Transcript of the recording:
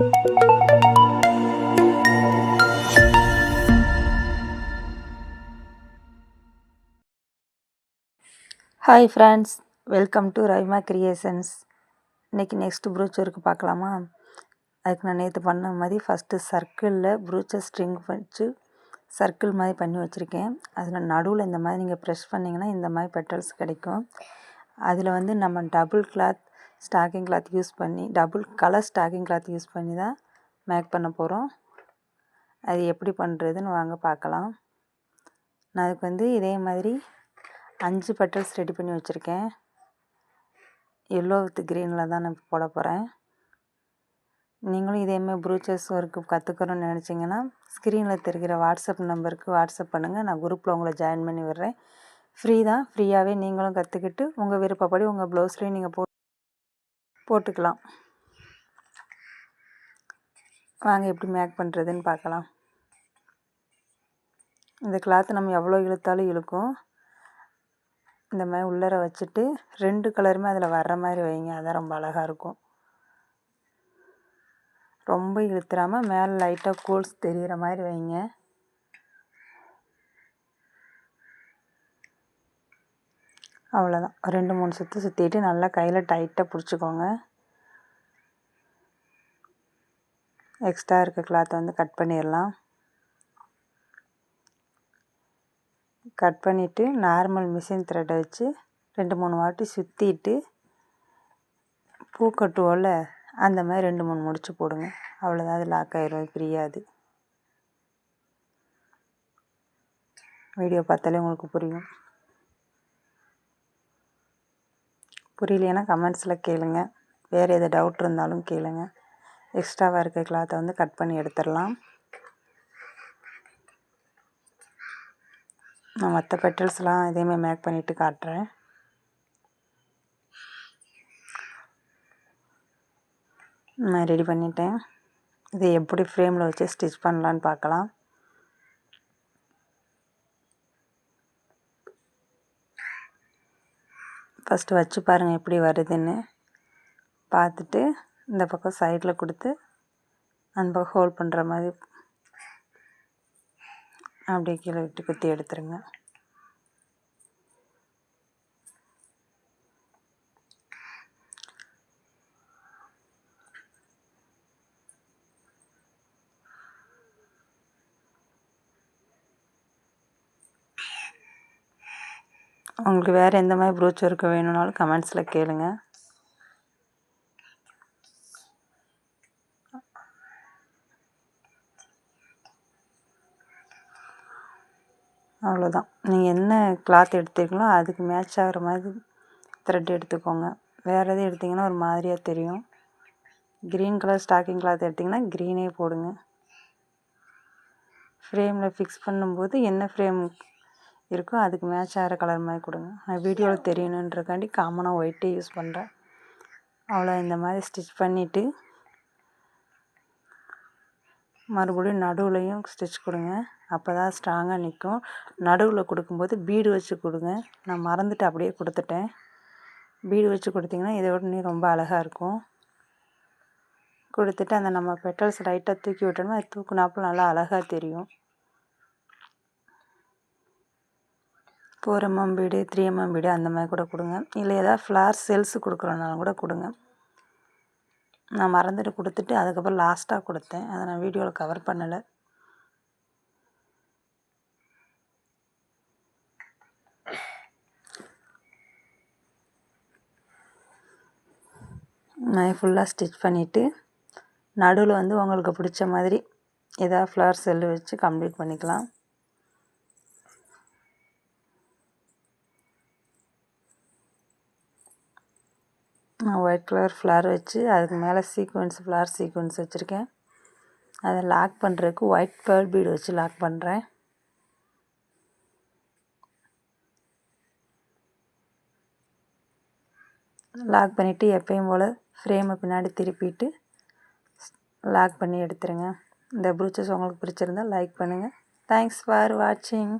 Hi friends, welcome to ரைமா creations. இன்றைக்கி next brooch work பார்க்கலாமா? அதுக்கு நான் நேற்று பண்ண மாதிரி ஃபஸ்ட்டு சர்க்கிளில் ப்ரூச்சர் ஸ்ட்ரிங் வச்சு சர்க்கிள் மாதிரி பண்ணி வச்சுருக்கேன். அதில் நடுவில் இந்த மாதிரி நீங்கள் ப்ரெஷ் பண்ணிங்கன்னா இந்த மாதிரி பெட்டல்ஸ் கிடைக்கும். அதில் வந்து நம்ம double cloth stocking cloth use பண்ணி double colour stocking cloth use பண்ணி தான் மேக் பண்ண போகிறோம். அது எப்படி பண்ணுறதுன்னு வாங்க பார்க்கலாம். நான் அதுக்கு வந்து இதே மாதிரி 5 பெட்டல்ஸ் ரெடி பண்ணி வச்சுருக்கேன். எல்லோ வித் க்ரீனில் தான் நான் போட போகிறேன். நீங்களும் இதேமாதிரி ப்ரூச்சர்ஸ் ஒர்க்கு கற்றுக்கணும்னு நினச்சிங்கன்னா ஸ்க்ரீனில் தெரிகிற வாட்ஸ்அப் நம்பருக்கு வாட்ஸ்அப் பண்ணுங்கள். நான் குரூப்பில் உங்களை ஜாயின் பண்ணி விடுறேன். ஃப்ரீ தான். ஃப்ரீயாகவே நீங்களும் கற்றுக்கிட்டு உங்கள் விருப்பப்படி உங்கள் ப்ளவுஸ்லேயும் நீங்கள் போட்டுக்கலாம். வாங்க எப்படி மேக் பண்ணுறதுன்னு பார்க்கலாம். இந்த கிளாத்து நம்ம எவ்வளோ இழுத்தாலும் இழுக்கும். இந்த மாதிரி உள்ளர வச்சுட்டு 2 கலருமே அதில் வர்ற மாதிரி வைங்க. அதான் ரொம்ப அழகாக இருக்கும். ரொம்ப இழுத்துறாமல் மேலே லைட்டாக கோல்ஸ் தெரிகிற மாதிரி வைங்க. அவ்வளோதான். 2-3 சுற்று சுற்றிட்டு நல்லா கையில் டைட்டாக பிடிச்சிக்கோங்க. எக்ஸ்ட்ரா இருக்க கிளாத்தை வந்து கட் பண்ணிடலாம். கட் பண்ணிவிட்டு நார்மல் மிஷின் த்ரெட்டை வச்சு 2-3 வாட்டி சுற்றிட்டு பூ கட்டுவோம்ல அந்த மாதிரி 2-3 முடிச்சு போடுங்க. அவ்வளோதான். அது லாக் ஆயிரும், பிரியாது. வீடியோ பார்த்தாலே உங்களுக்கு புரியும். புரியலைன்னா கமெண்ட்ஸில் கேளுங்க. வேறு எது டவுட் இருந்தாலும் கேளுங்க. எக்ஸ்ட்ராவாக இருக்க கிளாத்தை வந்து கட் பண்ணி எடுத்துடலாம். நான் மற்ற பெட்டல்ஸ்லாம் இதேமாதிரி மேக் பண்ணிவிட்டு காட்டுறேன். நான் ரெடி பண்ணிட்டேன். இதை எப்படி ஃப்ரேமில் வச்சு ஸ்டிச் பண்ணலான்னு பார்க்கலாம். ஃபஸ்ட்டு வச்சு பாருங்கள் எப்படி வருதுன்னு. பார்த்துட்டு இந்த பக்கம் சைடில் கொடுத்து அந்த பக்கம் ஹோல்ட் பண்ணுற மாதிரி அப்படியே கீழே விட்டு குத்தி எடுத்துருங்க. உங்களுக்கு வேறு எந்த மாதிரி ப்ரூச் ஒர்க் வேணும்னாலும் கமெண்ட்ஸில் கேளுங்க. அவ்வளோதான். நீங்கள் என்ன கிளாத் எடுத்துக்கீங்களோ அதுக்கு மேட்ச் ஆகிற மாதிரி த்ரெட் எடுத்துக்கோங்க. வேறு எதுவும் எடுத்திங்கன்னா ஒரு மாதிரியாக தெரியும். க்ரீன் கலர் ஸ்டாக்கிங் கிளாத் எடுத்திங்கன்னா க்ரீனே போடுங்க. ஃப்ரேமில் ஃபிக்ஸ் பண்ணும்போது என்ன ஃப்ரேம் இருக்கோ அதுக்கு மேட்ச் ஆகிற கலர் மாதிரி கொடுங்க. நான் வீடியோவில் தெரியணுன்றக்காண்டி காமனாக ஒயிட்டே யூஸ் பண்ணுறேன். அவ்வளோ. இந்த மாதிரி ஸ்டிச் பண்ணிவிட்டு மறுபடியும் நடுவுலையும் ஸ்டிச் கொடுங்க. அப்போ தான் ஸ்ட்ராங்காக நிற்கும். நடுவில் கொடுக்கும்போது பீடு வச்சு கொடுங்க. நான் மறந்துட்டு அப்படியே கொடுத்துட்டேன். பீடு வச்சு கொடுத்திங்கன்னா இதை விட இன்னும் ரொம்ப அழகாக இருக்கும். கொடுத்துட்டு அந்த நம்ம பெட்டல்ஸ் லைட்டாக தூக்கி விட்டோம்னா அது தூக்குனாப்பில் நல்லா அழகாக தெரியும். 4 mm பீடு 3 mm பீடு அந்த மாதிரி கூட கொடுங்க. இல்லை ஏதாவது ஃப்ளார் செல்ஸ் கொடுக்குறனாலும் கூட கொடுங்க. நான் மறந்துட்டு கொடுத்துட்டு அதுக்கப்புறம் லாஸ்ட்டாக கொடுத்தேன். அதை நான் வீடியோவில் கவர் பண்ணலை. நான் ஃபுல்லாக ஸ்டிச் பண்ணிவிட்டு நடுவில் வந்து உங்களுக்கு பிடிச்ச மாதிரி ஏதாவது ஃப்ளவர் செல்லு வச்சு கம்ப்ளீட் பண்ணிக்கலாம். நான் ஒயிட் கலர் ஃப்ளவர் வச்சு அதுக்கு மேலே ஃப்ளவர் சீக்வன்ஸ் வச்சுருக்கேன். அதை லாக் பண்ணுறதுக்கு ஒயிட் பேர்ல் பீடு வச்சு லாக் பண்ணுறேன். லாக் பண்ணிவிட்டு எப்பயும் போல் ஃப்ரேமை பின்னாடி திருப்பிட்டு லாக் பண்ணி எடுத்துருங்க. இந்த ப்ரூச்சஸ் உங்களுக்கு பிடிச்சிருந்தால் லைக் பண்ணுங்கள். தேங்க்ஸ் ஃபார் வாட்சிங்.